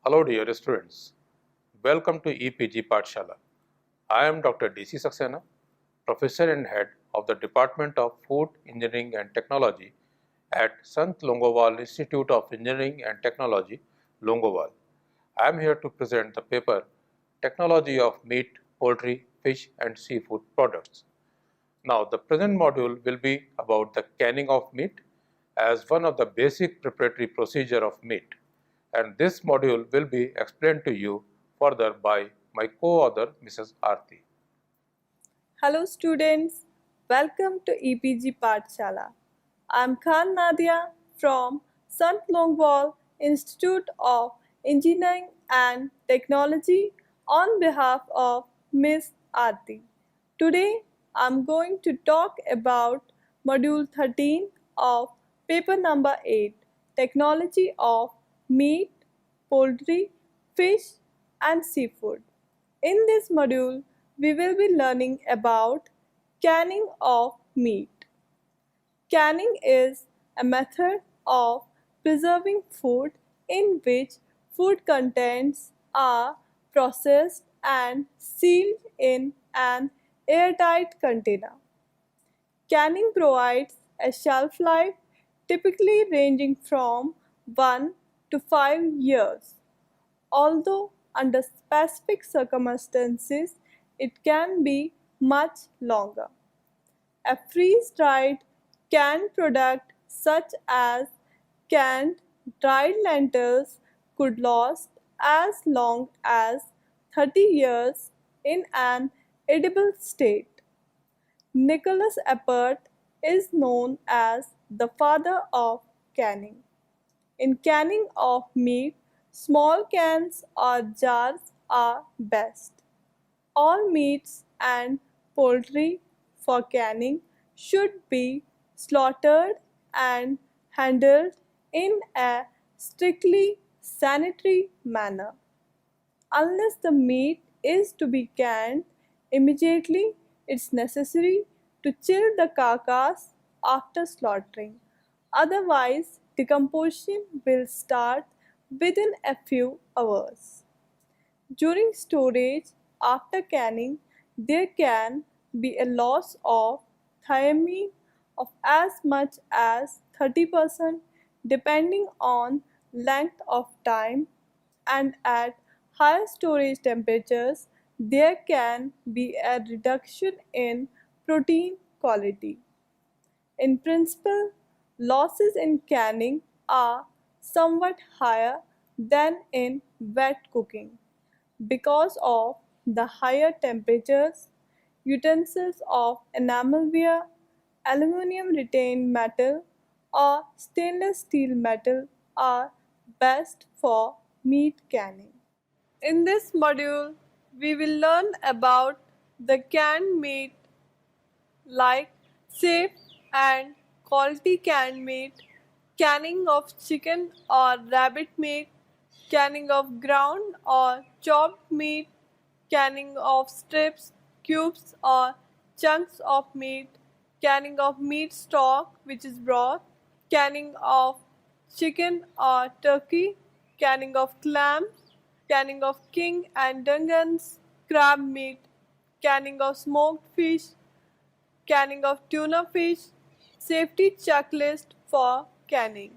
Hello dear students, welcome to EPG Pathshala. I am Dr. DC Saxena, Professor and Head of the Department of Food Engineering and Technology at Sant Longowal Institute of Engineering and Technology, Longowal. I am here to present the paper Technology of Meat, Poultry, Fish and Seafood Products. Now the present module will be about the canning of meat as one of the basic preparatory procedure of meat, and this module will be explained to you further by my co-author Mrs. Aarti. Hello students, welcome to EPG Pathshala. I am Khan Nadia from Sant Longwal Institute of Engineering and Technology on behalf of Ms. Aarti. Today I am going to talk about Module 13 of paper number 8, Technology of Meat, Poultry, Fish and Seafood. In this module, we will be learning about canning of meat. Canning is a method of preserving food in which food contents are processed and sealed in an airtight container. Canning provides a shelf life typically ranging from 1 to 5 years, although under specific circumstances it can be much longer. A freeze-dried canned product such as canned dried lentils could last as long as 30 years in an edible state. Nicholas Appert is known as the father of canning. In canning of meat, small cans or jars are best. All meats and poultry for canning should be slaughtered and handled in a strictly sanitary manner. Unless the meat is to be canned immediately, it's necessary to chill the carcass after slaughtering. Otherwise, decomposition will start within a few hours. During storage after canning, there can be a loss of thiamine of as much as 30% depending on length of time, and at higher storage temperatures there can be a reduction in protein quality. In principle, losses in canning are somewhat higher than in wet cooking because of the higher temperatures. Utensils of enamelware, aluminum retained metal, or stainless steel metal are best for meat canning. In this module, we will learn about the canned meat like safe and quality canned meat, canning of chicken or rabbit meat, canning of ground or chopped meat, canning of strips, cubes or chunks of meat, canning of meat stock which is broth, canning of chicken or turkey, canning of clams, canning of king and Dungen's crab meat, canning of smoked fish, canning of tuna fish, safety checklist for canning.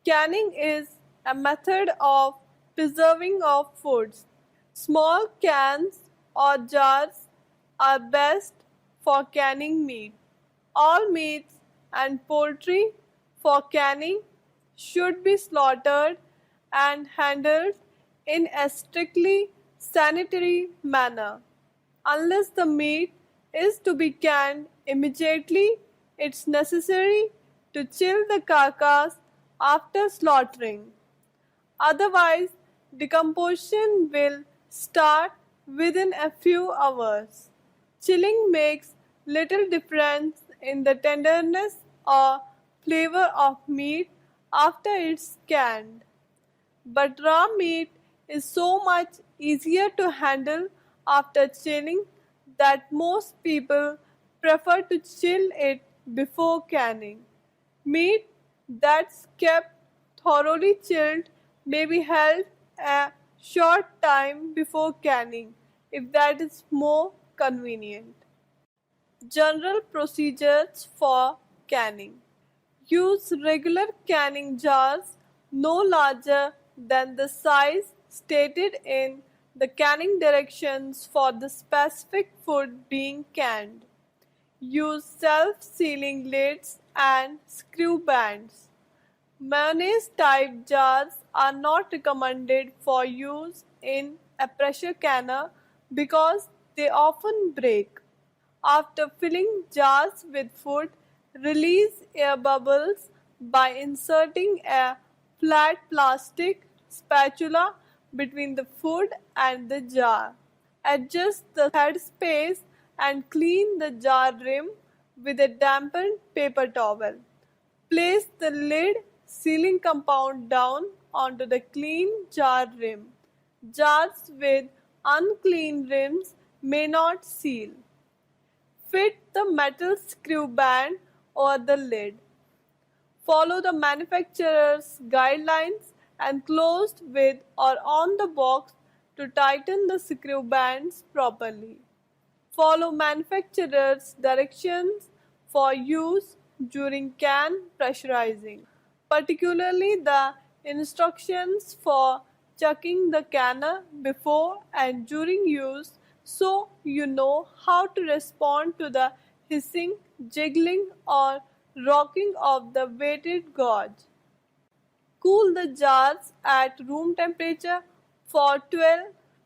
Canning is a method of preserving of foods. Small cans or jars are best for canning meat. All meats and poultry for canning should be slaughtered and handled in a strictly sanitary manner. Unless the meat is to be canned immediately, it's necessary to chill the carcass after slaughtering. Otherwise, decomposition will start within a few hours. Chilling makes little difference in the tenderness or flavor of meat after it's canned. But raw meat is so much easier to handle after chilling that most people prefer to chill it before canning. Meat that's kept thoroughly chilled may be held a short time before canning if that is more convenient. General procedures for canning. Use regular canning jars no larger than the size stated in the canning directions for the specific food being canned. Use self-sealing lids and screw bands. Mayonnaise-type jars are not recommended for use in a pressure canner because they often break. After filling jars with food, release air bubbles by inserting a flat plastic spatula between the food and the jar. Adjust the headspace and clean the jar rim with a dampened paper towel. Place the lid sealing compound down onto the clean jar rim. Jars with unclean rims may not seal. Fit the metal screw band over the lid. Follow the manufacturer's guidelines and closed with or on the box to tighten the screw bands properly. Follow manufacturer's directions for use during can pressurizing, particularly the instructions for checking the canner before and during use so you know how to respond to the hissing, jiggling or rocking of the weighted gauge. Cool the jars at room temperature for 12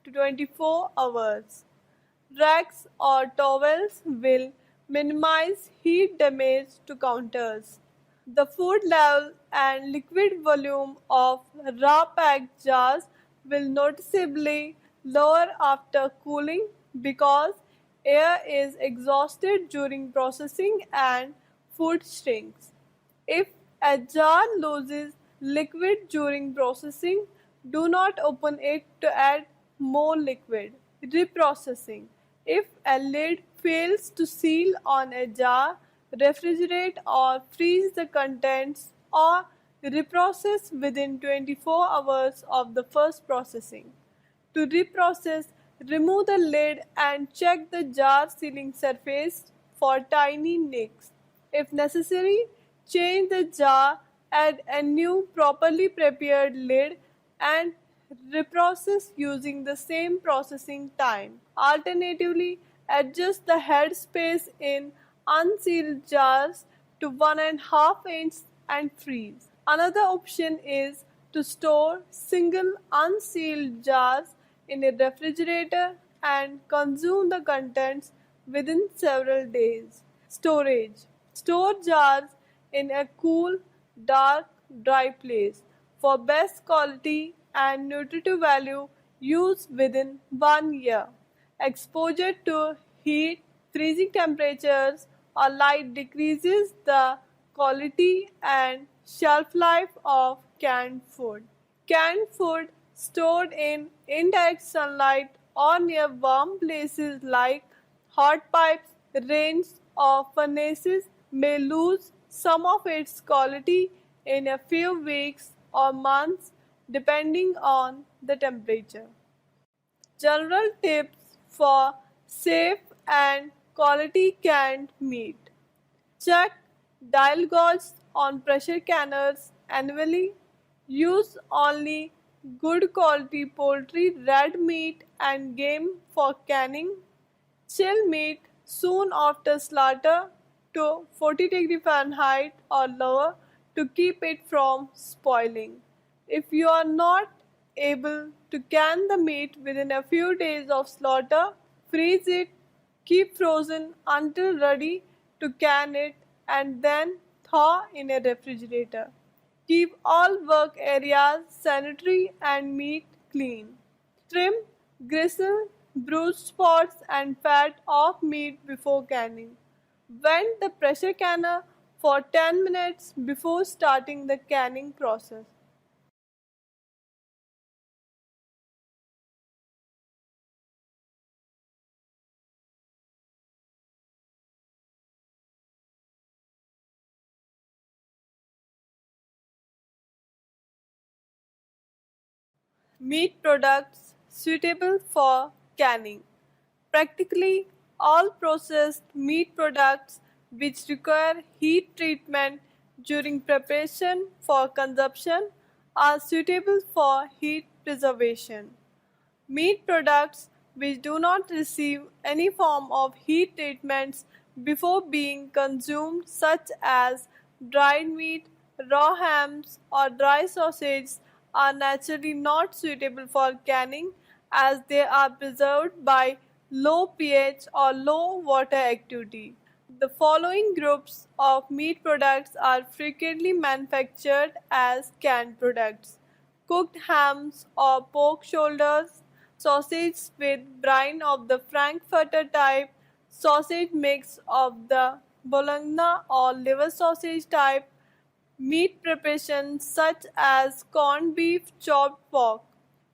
to 24 hours. Racks or towels will minimize heat damage to counters. The food level and liquid volume of raw packed jars will noticeably lower after cooling because air is exhausted during processing and food shrinks. If a jar loses liquid during processing, do not open it to add more liquid. Reprocessing. If a lid fails to seal on a jar, refrigerate or freeze the contents or reprocess within 24 hours of the first processing. To reprocess, remove the lid and check the jar sealing surface for tiny nicks. If necessary, change the jar, add a new properly prepared lid and reprocess using the same processing time. Alternatively, adjust the head space in unsealed jars to 1.5 inch and freeze. Another option is to store single unsealed jars in a refrigerator and consume the contents within several days. Storage. Store jars in a cool, dark, dry place. For best quality and nutritive value, use within 1 year. Exposure to heat, freezing temperatures, or light decreases the quality and shelf life of canned food. Canned food stored in indirect sunlight or near warm places like hot pipes, ranges, or furnaces may lose some of its quality in a few weeks or months depending on the temperature. General tips for safe and quality canned meat. Check dial gauges on pressure canners annually. Use only good quality poultry, red meat and game for canning. Chill meat soon after slaughter to 40 °F or lower to keep it from spoiling. If you are not able to can the meat within a few days of slaughter, freeze it, keep frozen until ready to can it, and then thaw in a refrigerator. Keep all work areas sanitary and meat clean. Trim, gristle, bruised spots and fat off meat before canning. Vent the pressure canner for 10 minutes before starting the canning process. Meat products suitable for canning. Practically all processed meat products which require heat treatment during preparation for consumption are suitable for heat preservation. Meat products which do not receive any form of heat treatments before being consumed, such as dried meat, raw hams, or dry sausages, are naturally not suitable for canning as they are preserved by low pH or low water activity. The following groups of meat products are frequently manufactured as canned products: cooked hams or pork shoulders, sausage with brine of the Frankfurter type, sausage mix of the Bologna or liver sausage type, meat preparations such as corned beef, chopped pork.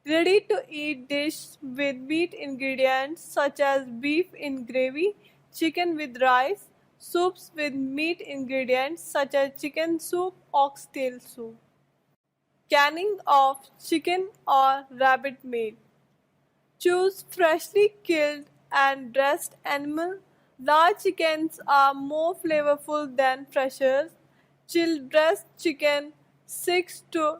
Ready to eat dish with meat ingredients such as beef in gravy, chicken with rice, soups with meat ingredients such as chicken soup, oxtail soup. Canning of chicken or rabbit meat. Choose freshly killed and dressed animal. Large chickens are more flavorful than freshers. Chill dressed chicken 6 to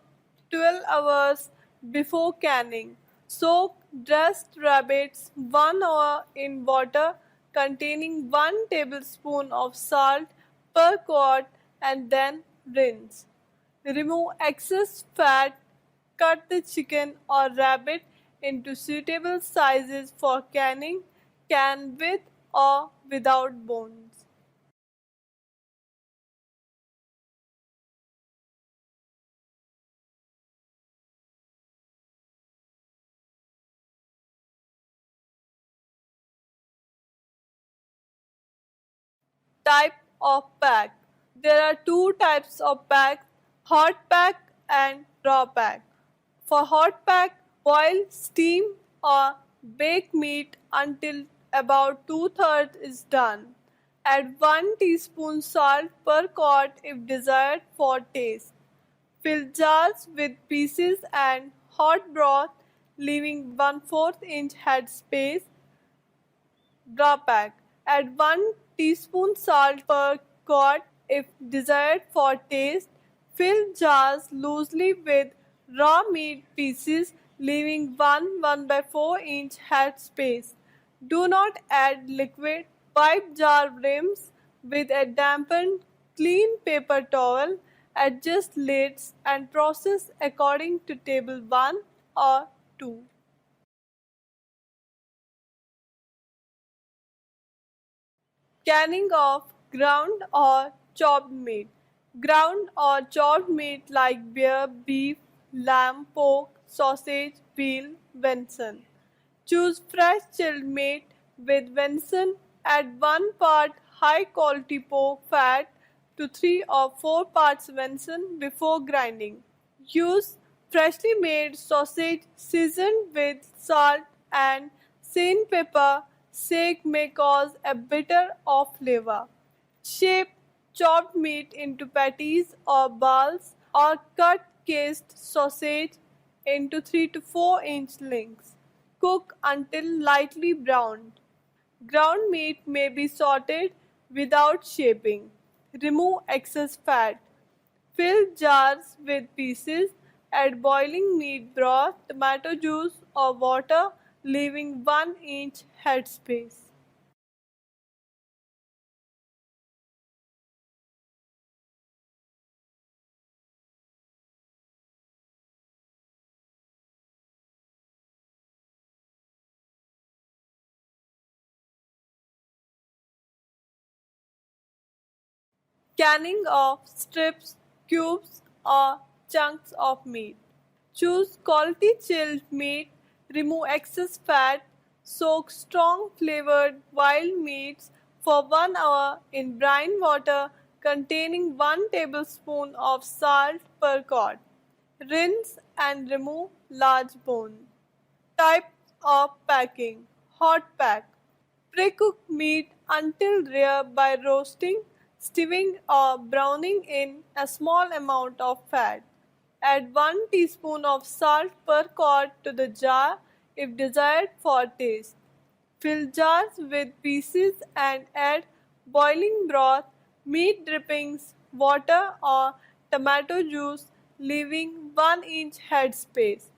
12 hours before canning. Soak dressed rabbits 1 hour in water containing 1 tablespoon of salt per quart and then rinse. Remove excess fat. Cut the chicken or rabbit into suitable sizes for canning, can with or without bones. Type of pack. There are two types of pack: hot pack and raw pack. For hot pack, boil, steam, or bake meat until about two-thirds is done. Add 1 teaspoon salt per quart if desired for taste. Fill jars with pieces and hot broth, leaving 1/4 inch head space. Drawback: add 1 teaspoon salt per quart if desired for taste. Fill jars loosely with raw meat pieces, leaving 1 by 4 inch head space. Do not add liquid. Wipe jar rims with a dampened, clean paper towel. Adjust lids and process according to table 1 or 2. Canning of ground or chopped meat. Ground or chopped meat like bear, beef, lamb, pork, sausage, veal, venison. Choose fresh chilled meat with venison. Add 1 part high quality pork fat to 3 or 4 parts venison before grinding. Use freshly made sausage seasoned with salt and cayenne pepper. Sake may cause a bitter off flavor. Shape chopped meat into patties or balls, or cut cased sausage into 3 to 4 inch links. Cook until lightly browned. Ground meat may be sauteed without shaping. Remove excess fat. Fill jars with pieces. Add boiling meat broth, tomato juice, or water, leaving 1 inch head space. Canning of strips, cubes, or chunks of meat. Choose quality chilled meat, remove excess fat, soak strong flavored wild meats for 1 hour in brine water containing 1 tablespoon of salt per quart. Rinse and remove large bone. Types of packing. Hot pack. Pre-cook meat until rare by roasting, stewing, or browning in a small amount of fat. Add 1 teaspoon of salt per quart to the jar if desired for taste. Fill jars with pieces and add boiling broth, meat drippings, water or tomato juice, leaving 1-inch head space.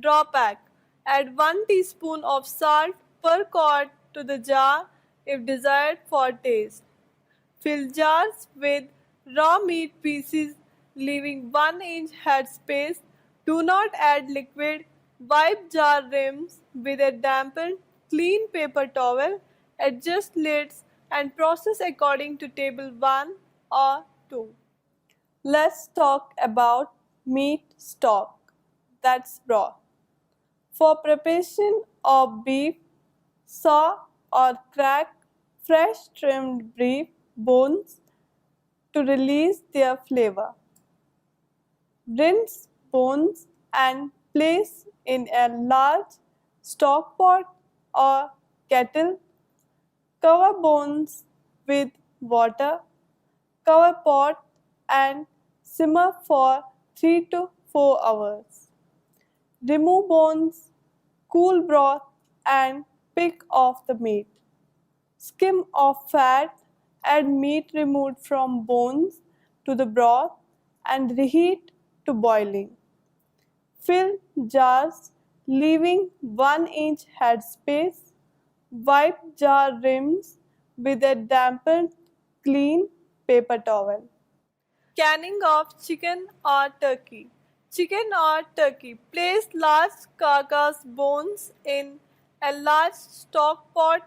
Raw pack. Add 1 teaspoon of salt per quart to the jar if desired for taste. Fill jars with raw meat pieces, leaving 1-inch head space. Do not add liquid. Wipe jar rims with a dampened, clean paper towel. Adjust lids and process according to table 1 or 2. Let's talk about meat stock, that's broth. For preparation of beef, saw or crack fresh trimmed beef bones to release their flavor. Rinse bones and place in a large stock pot or kettle. Cover bones with water. Cover pot and simmer for 3 to 4 hours. Remove bones, cool broth and pick off the meat. Skim off fat, add meat removed from bones to the broth and reheat to boiling. Fill jars, leaving 1-inch head space. Wipe jar rims with a dampened, clean paper towel. Canning of chicken or turkey. Chicken or turkey. Place large carcass bones in a large stock pot.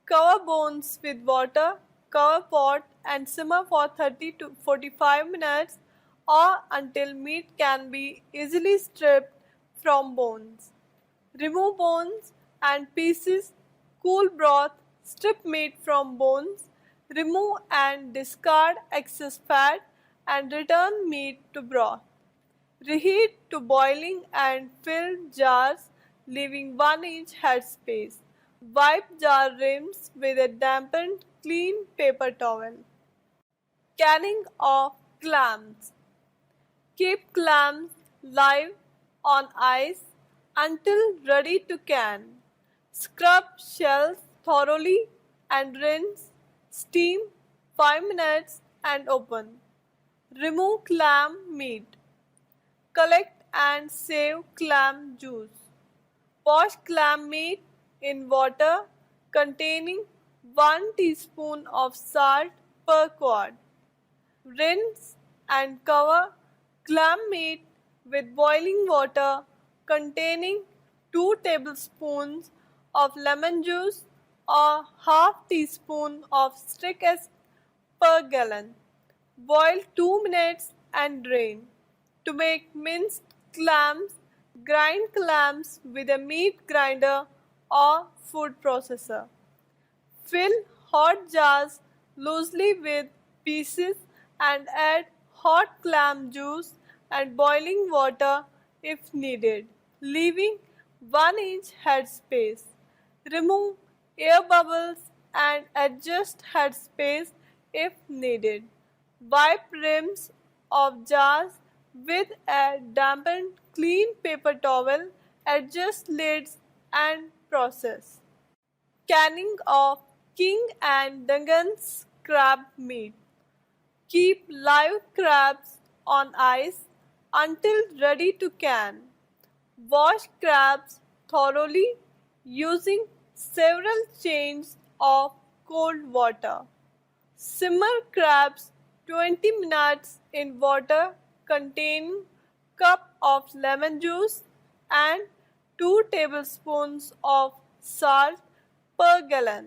Cover bones with water. Cover pot and simmer for 30 to 45 minutes or until meat can be easily stripped from bones. Remove bones and pieces. Cool broth. Strip meat from bones. Remove and discard excess fat and return meat to broth. Reheat to boiling and fill jars, leaving 1-inch head space. Wipe jar rims with a dampened, clean paper towel. Canning of clams. Keep clams live on ice until ready to can. Scrub shells thoroughly and rinse. Steam 5 minutes and open. Remove clam meat. Collect and save clam juice. Wash clam meat in water containing 1 teaspoon of salt per quart. Rinse and cover clam meat with boiling water containing 2 tablespoons of lemon juice or half teaspoon of citric acid per gallon. Boil 2 minutes and drain. To make minced clams, grind clams with a meat grinder or food processor. Fill hot jars loosely with pieces and add hot clam juice and boiling water if needed, leaving 1-inch head space. Remove air bubbles and adjust head space if needed. Wipe rims of jars with a dampened clean paper towel, adjust lids and process. Canning of king and Dungen's crab meat. Keep live crabs on ice until ready to can. Wash crabs thoroughly using several changes of cold water. Simmer crabs 20 minutes in water containing cup of lemon juice and 2 tablespoons of salt per gallon.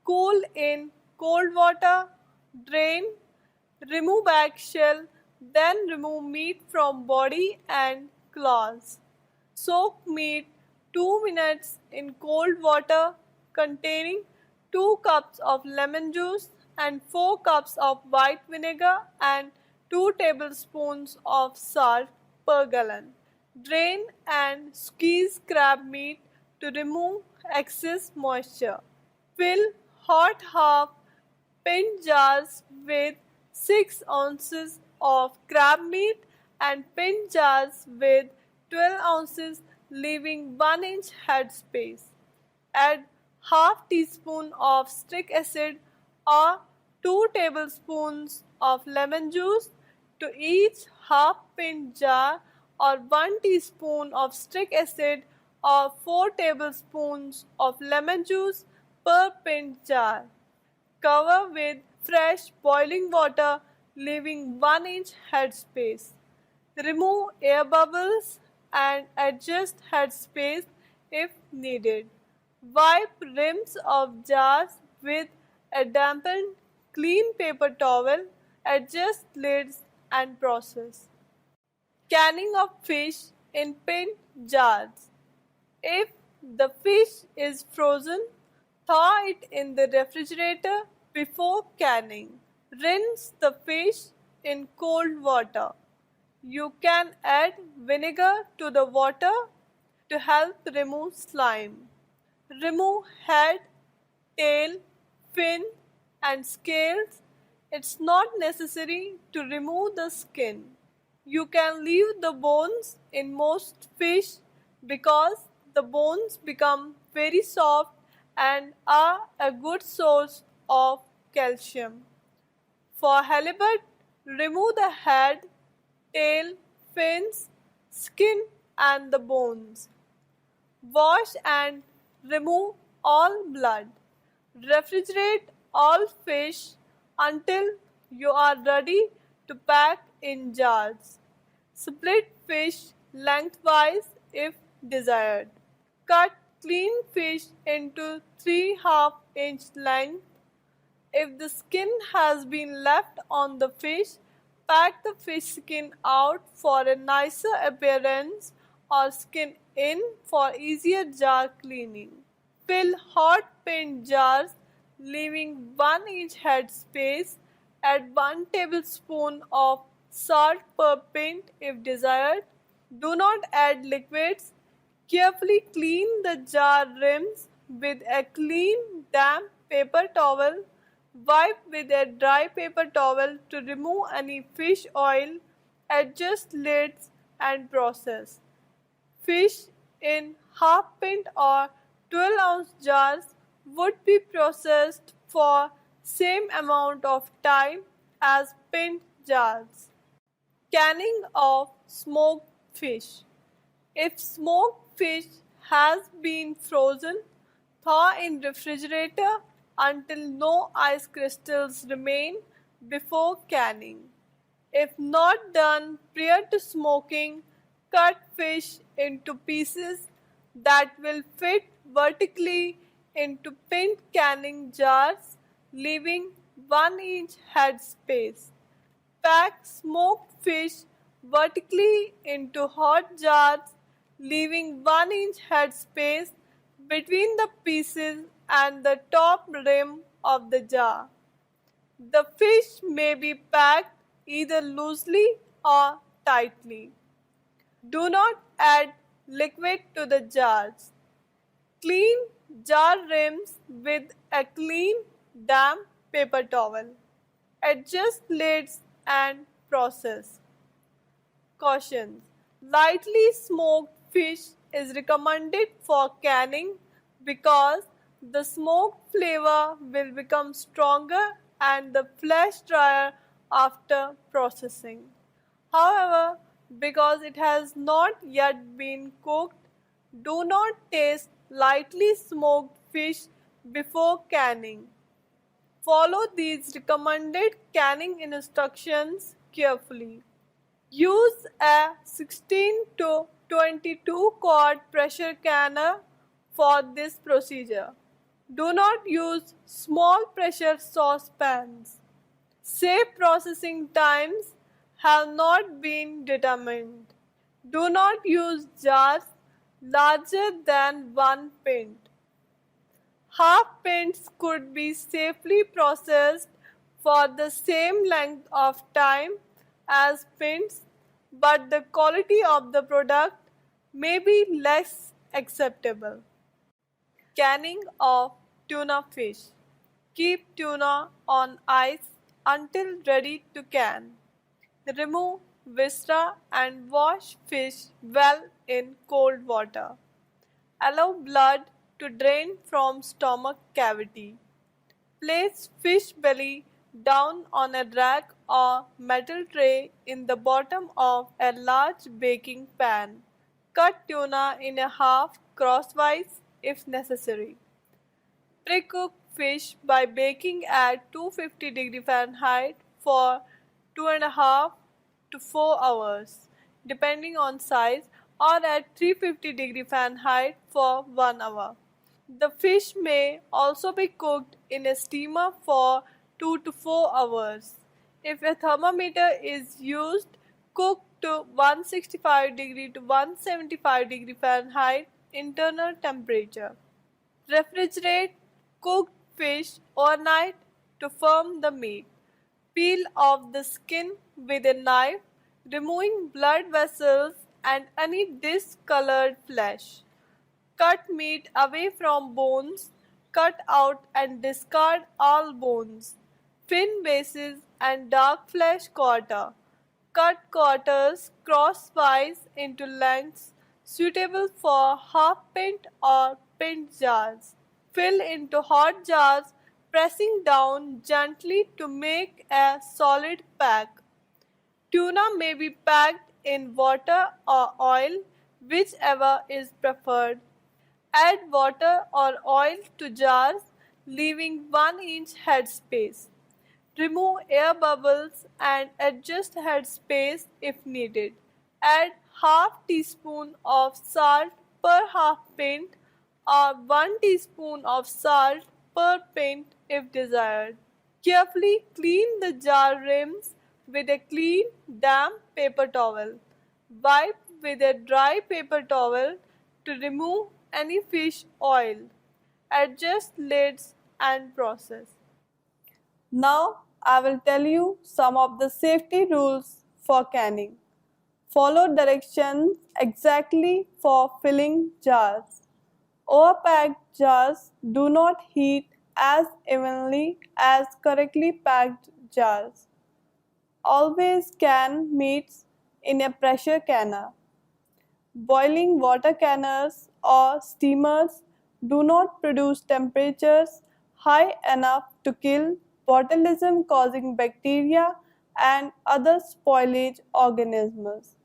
Cool in cold water, drain, remove back shell, then remove meat from body and claws. Soak meat 2 minutes in cold water containing 2 cups of lemon juice and 4 cups of white vinegar and 2 tablespoons of salt per gallon. Drain and squeeze crab meat to remove excess moisture. Fill hot half pint jars with 6 ounces of crab meat and pint jars with 12 ounces, leaving 1 inch headspace. Add half teaspoon of citric acid or 2 tablespoons of lemon juice to each half pint jar, or 1 teaspoon of citric acid or 4 tablespoons of lemon juice per pint jar. Cover with fresh boiling water, leaving 1 inch headspace. Remove air bubbles and adjust headspace if needed. Wipe rims of jars with a dampened clean paper towel. Adjust lids and process. Canning of fish in pint jars. If the fish is frozen, thaw it in the refrigerator before canning. Rinse the fish in cold water. You can add vinegar to the water to help remove slime. Remove head, tail, fin and scales. It's not necessary to remove the skin. You can leave the bones in most fish because the bones become very soft and are a good source of calcium. For halibut, remove the head, tail, fins, skin and the bones. Wash and remove all blood. Refrigerate all fish until you are ready to pack in jars. Split fish lengthwise if desired. Cut clean fish into 3 half-inch lengths. If the skin has been left on the fish, pack the fish skin out for a nicer appearance or skin in for easier jar cleaning. Fill hot pint jars, leaving 1 inch head space. Add 1 tablespoon of salt per pint if desired. Do not add liquids. Carefully clean the jar rims with a clean, damp paper towel. Wipe with a dry paper towel to remove any fish oil. Adjust lids and process. Fish in half pint or 12-ounce jars would be processed for same amount of time as pint jars. Canning of smoked fish. If smoked fish has been frozen, thaw in refrigerator until no ice crystals remain before canning. If not done prior to smoking, cut fish into pieces that will fit vertically into pint canning jars, leaving 1 inch head space. Pack smoked fish vertically into hot jars, leaving 1 inch head space between the pieces and the top rim of the jar. The fish may be packed either loosely or tightly. Do not add liquid to the jars. Clean jar rims with a clean, damp paper towel. Adjust lids and process. Cautions: lightly smoked fish is recommended for canning because the smoked flavor will become stronger and the flesh drier after processing. However, because it has not yet been cooked, do not taste lightly smoked fish before canning. Follow these recommended canning instructions carefully. Use a 16 to 22 quart pressure canner for this procedure. Do not use small pressure saucepans. Safe processing times have not been determined. Do not use jars larger than 1 pint. Half pints could be safely processed for the same length of time as pints, but the quality of the product may be less acceptable. Canning of tuna fish. Keep tuna on ice until ready to can. Remove viscera and wash fish well in cold water. Allow blood to drain from stomach cavity. Place fish belly down on a rack or metal tray in the bottom of a large baking pan. Cut tuna in half crosswise if necessary. Pre-cook fish by baking at 250 Fahrenheit for 2.5 to 4 hours, depending on size, or at 350 Fahrenheit for 1 hour. The fish may also be cooked in a steamer for 2 to 4 hours. If a thermometer is used, cook to 165 to 175 Fahrenheit internal temperature. Refrigerate cooked fish overnight to firm the meat. Peel off the skin with a knife, removing blood vessels and any discolored flesh. Cut meat away from bones, cut out and discard all bones, fin bases and dark flesh quarter. Cut quarters crosswise into lengths suitable for half pint or pint jars. Fill into hot jars, pressing down gently to make a solid pack. Tuna may be packed in water or oil, whichever is preferred. Add water or oil to jars, leaving 1 inch headspace. Remove air bubbles and adjust headspace if needed. Add half teaspoon of salt per half pint or 1 teaspoon of salt per pint if desired. Carefully clean the jar rims with a clean, damp paper towel. Wipe with a dry paper towel to remove any fish oil. Adjust lids and process. Now I will tell you some of the safety rules for canning. Follow directions exactly for filling jars. Overpacked jars do not heat as evenly as correctly packed jars. Always can meats in a pressure canner. Boiling water canners or steamers do not produce temperatures high enough to kill botulism causing bacteria and other spoilage organisms.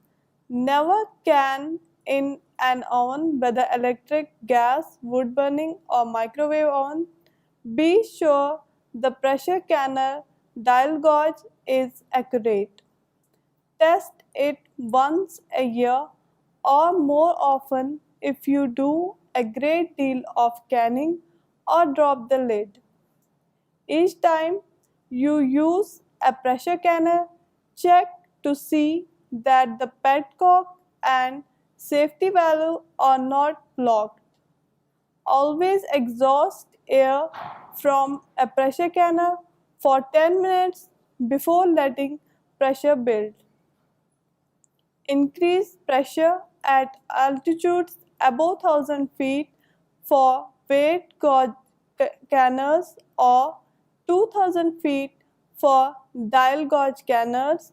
Never can in an oven, whether electric, gas, wood burning, or microwave oven. Be sure the pressure canner dial gauge is accurate. Test it once a year or more often if you do a great deal of canning or drop the lid. Each time you use a pressure canner, check to see that the petcock and safety valve are not blocked. Always exhaust air from a pressure canner for 10 minutes before letting pressure build. Increase pressure at altitudes above 1000 feet for weight gauge canners or 2000 feet for dial gauge canners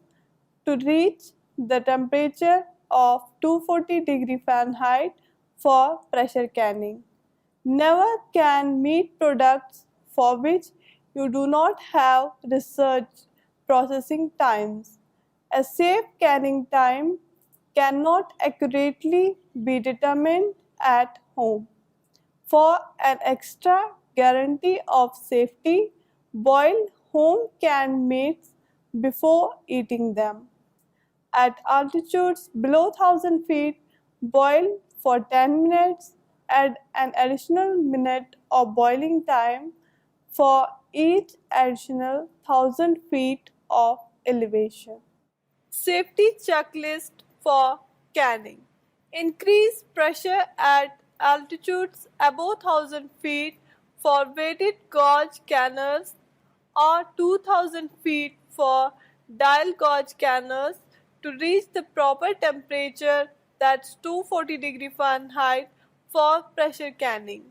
to reach the temperature of 240 Fahrenheit for pressure canning. Never can meat products for which you do not have research processing times. A safe canning time cannot accurately be determined at home. For an extra guarantee of safety, boil home canned meats before eating them. At altitudes below 1000 feet, boil for 10 minutes. Add an additional minute of boiling time for each additional 1000 feet of elevation. Safety checklist for canning. Increase pressure at altitudes above 1000 feet for weighted gauge canners or 2000 feet for dial gauge canners to reach the proper temperature, that's 240 Fahrenheit for pressure canning.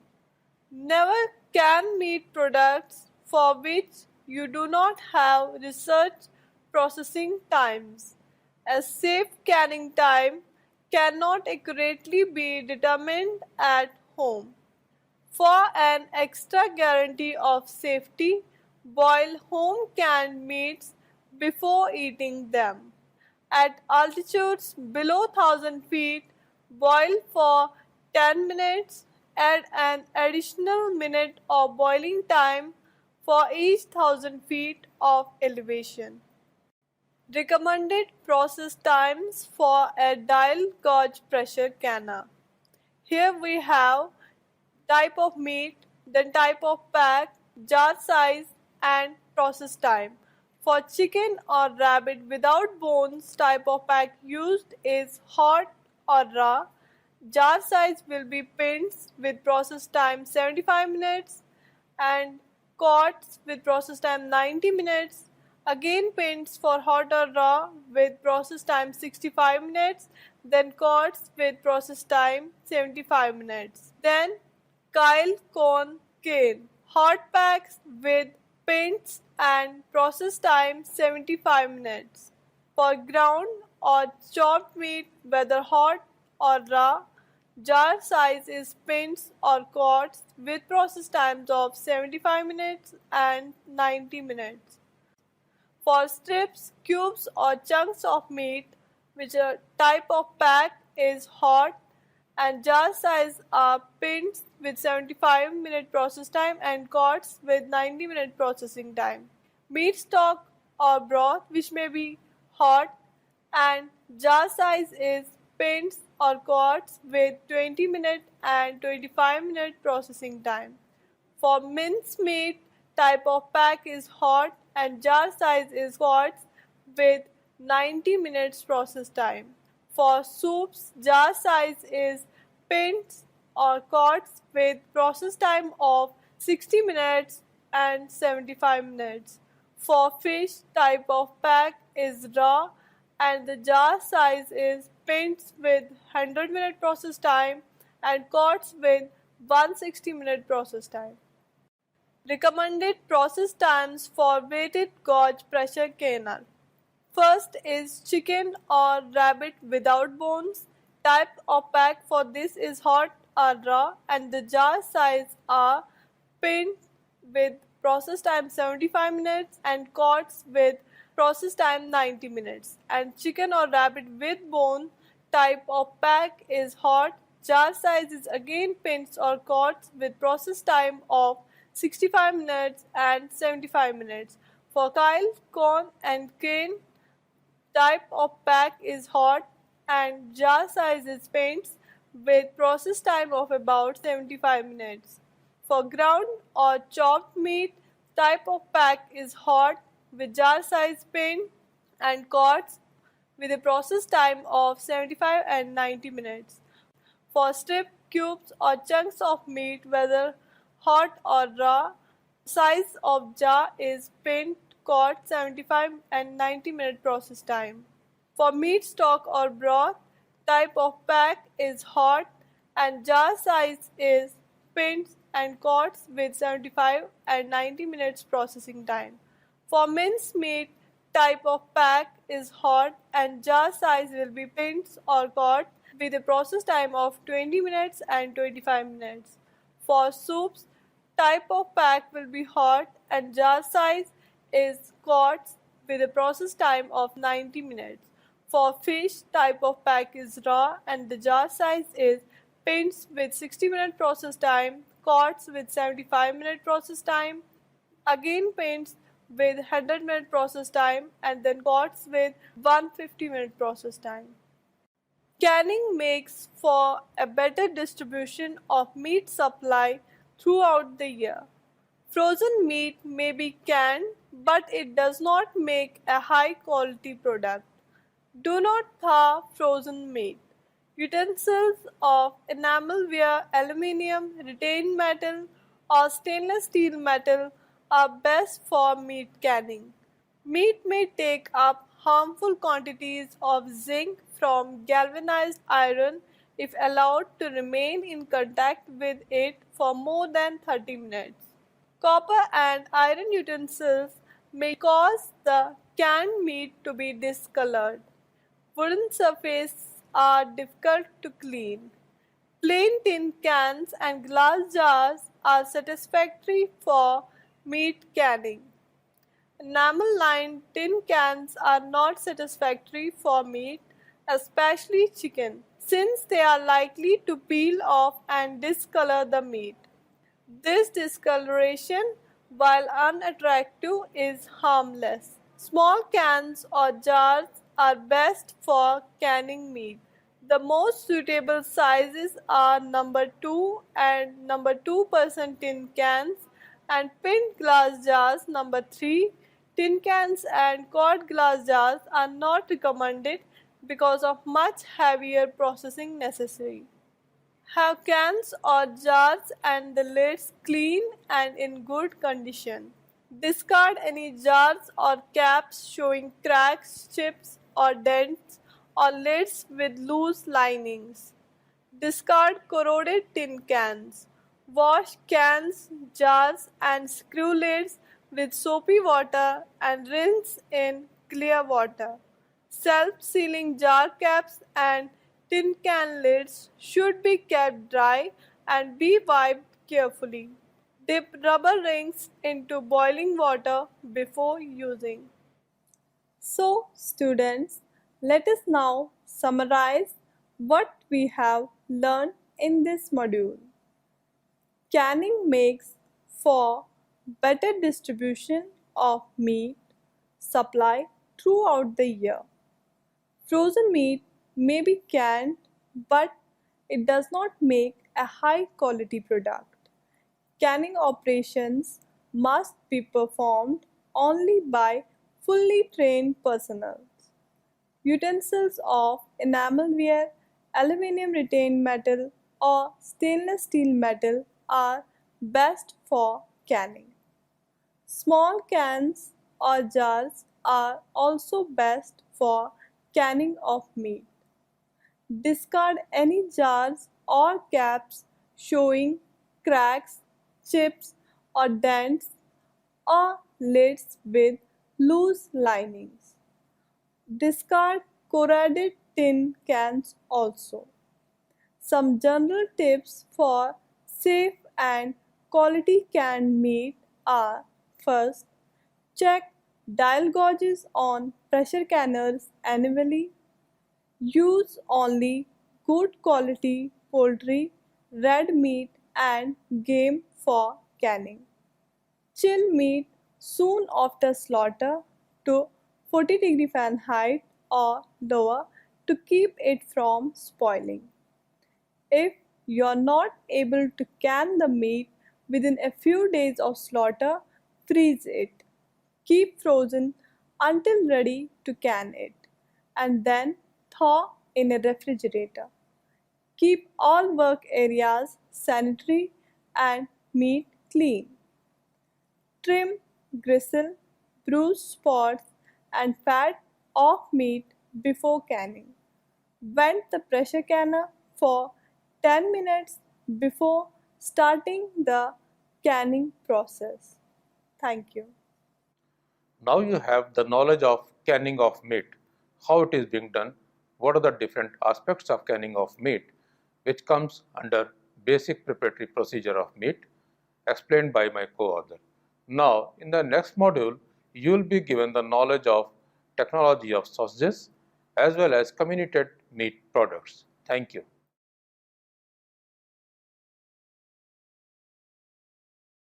Never can meat products for which you do not have research processing times. A safe canning time cannot accurately be determined at home. For an extra guarantee of safety, boil home canned meats before eating them. At altitudes below 1000 feet, boil for 10 minutes. Add an additional minute of boiling time for each 1000 feet of elevation. Recommended process times for a dial gauge pressure canner. Here we have type of meat, then type of pack, jar size and process time. For chicken or rabbit without bones, type of pack used is hot or raw. Jar size will be pints with process time 75 minutes and quarts with process time 90 minutes. Again pints for hot or raw with process time 65 minutes. Then quarts with process time 75 minutes. Then Kyle Cone Cane. Hot packs with pints and process time 75 minutes. For ground or chopped meat, whether hot or raw, jar size is pints or quarts with process times of 75 minutes and 90 minutes. For strips, cubes or chunks of meat, which a type of pack is hot and jar size are pints with 75-minute process time and quarts with 90-minute processing time. Meat stock or broth, which may be hot and jar size is pints or quarts with 20-minute and 25-minute processing time. For mince meat, type of pack is hot and jar size is quarts with 90 minutes process time. For soups, jar size is pints or quarts with process time of 60 minutes and 75 minutes. For fish, type of pack is raw and the jar size is pints with 100-minute process time and quarts with 160-minute process time. Recommended process times for weighted gauge pressure canner. First is chicken or rabbit without bones. Type of pack for this is hot or raw and the jar size are pint with process time 75 minutes and quarts with process time 90 minutes. And chicken or rabbit with bone, type of pack is hot. Jar size is again pints or quarts with process time of 65 minutes and 75 minutes. For Kyle, Cone and Cane, type of pack is hot and jar size is pints with process time of about 75 minutes. For ground or chopped meat, type of pack is hot with jar size pint and quarts with a process time of 75 and 90 minutes. For strip, cubes or chunks of meat, whether hot or raw, size of jar is pint, quart, 75 and 90-minute process time. For meat stock or broth, type of pack is hot and jar size is pints and quarts with 75 and 90 minutes processing time. For mince meat, type of pack is hot and jar size will be pints or quarts with a process time of 20 minutes and 25 minutes. For soups, type of pack will be hot and jar size is quarts with a process time of 90 minutes. For fish, type of pack is raw and the jar size is pints with 60-minute process time, quarts with 75-minute process time, again pints with 100-minute process time and then quarts with 150-minute process time. Canning makes for a better distribution of meat supply throughout the year. Frozen meat may be canned, but it does not make a high quality product. Do not thaw frozen meat. Utensils of enamelware, aluminium, retained metal, or stainless steel metal are best for meat canning. Meat may take up harmful quantities of zinc from galvanized iron if allowed to remain in contact with it for more than 30 minutes. Copper and iron utensils may cause the canned meat to be discolored. wooden surfaces are difficult to clean. Plain tin cans and glass jars are satisfactory for meat canning. Enamel-lined tin cans are not satisfactory for meat, especially chicken, since they are likely to peel off and discolor the meat. This discoloration, while unattractive, is harmless. Small cans or jars are best for canning meat. The most suitable sizes are number 2 and number 2% tin cans and pint glass jars. Number 3, tin cans and quart glass jars are not recommended because of much heavier processing necessary. Have cans or jars and the lids clean and in good condition. Discard any jars or caps showing cracks, chips or dents or lids with loose linings. Discard corroded tin cans. Wash cans, jars and screw lids with soapy water and rinse in clear water. Self-sealing jar caps and tin can lids should be kept dry and be wiped carefully. Dip rubber rings into boiling water before using. So, students, let us now summarize what we have learned in this module. Canning makes for better distribution of meat supply throughout the year. Frozen meat may be canned, but it does not make a high quality product. Canning operations must be performed only by fully trained personnel. Utensils of enamelware, aluminum retained metal, or stainless steel metal are best for canning. Small cans or jars are also best for canning of meat. Discard any jars or caps showing cracks, chips, or dents, or lids with loose linings. Discard corroded tin cans also. Some general tips for safe and quality canned meat are: first, check dial gauges on pressure canners annually. Use only good quality poultry, red meat, and game for canning. Chill meat soon after slaughter to 40 degrees Fahrenheit or lower to keep it from spoiling. If you are not able to can the meat within a few days of slaughter, freeze it. Keep frozen until ready to can it, and then thaw in a refrigerator. Keep all work areas sanitary and meat clean. Trim, gristle, bruise spots, and fat off meat before canning. Vent the pressure canner for 10 minutes before starting the canning process. Thank you. Now you have the knowledge of canning of meat, how it is being done, what are the different aspects of canning of meat, which comes under basic preparatory procedure of meat, explained by my co-author. Now, in the next module, you will be given the knowledge of technology of sausages as well as comminuted meat products. Thank you.